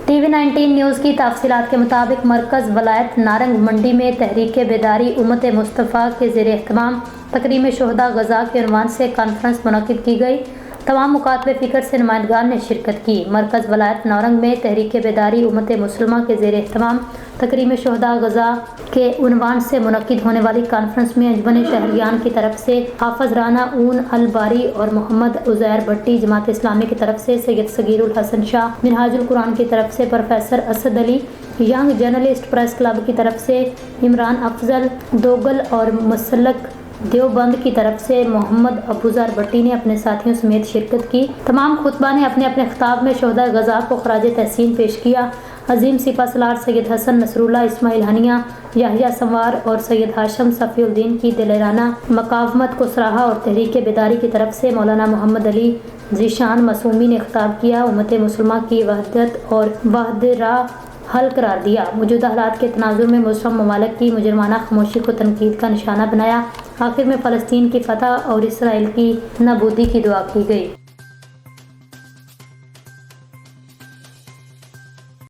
TV19 news کی تفصیلات کے مطابق مرکز ولایت نارنگ منڈی میں تحریک بیداری امت مصطفیٰ کے زیر اہتمام تکریم شہداء غزہ کے عنوان سے کانفرنس منعقد کی گئی۔ تمام مکاتب فکر سے نمائندگان نے شرکت کی۔ مرکز ولایت نارنگ میں تحریک بیداری امت مسلمہ کے زیر اہتمام تکریم شہداء غزہ کے عنوان سے منعقد ہونے والی کانفرنس میں انجمن شہریان کی طرف سے حافظ رانا اون الباری اور محمد عزیر بھٹی، جماعت اسلامی کی طرف سے سید صغیر الحسن شاہ، منہاج القرآن کی طرف سے پروفیسر اسد علی، ینگ جرنلسٹ پریس کلب کی طرف سے عمران افضل دوگل اور مسلک دیوبند کی طرف سے محمد ابوذر بھٹی نے اپنے ساتھیوں سمیت شرکت کی۔ تمام خطبہ نے اپنے اپنے خطاب میں شہداء غزہ کو خراج تحسین پیش کیا۔ عظیم سپہ سالار سید حسن نصر اللہ اسماعیل ہنیہ، یحییٰ سنوار اور سید ہاشم صفی الدین کی دلیرانہ مقاومت کو سراہا اور تحریک بیداری کی طرف سے مولانا محمد علی ذیشان معصومی نے خطاب کیا، امت مسلمہ کی وحدت اور وحدت راہ حل قرار دیا۔ موجودہ حالات کے تناظر میں مسلم ممالک کی مجرمانہ خاموشی کو تنقید کا نشانہ بنایا۔ آخر میں فلسطین کی فتح اور اسرائیل کی نابودی کی دعا کی گئی۔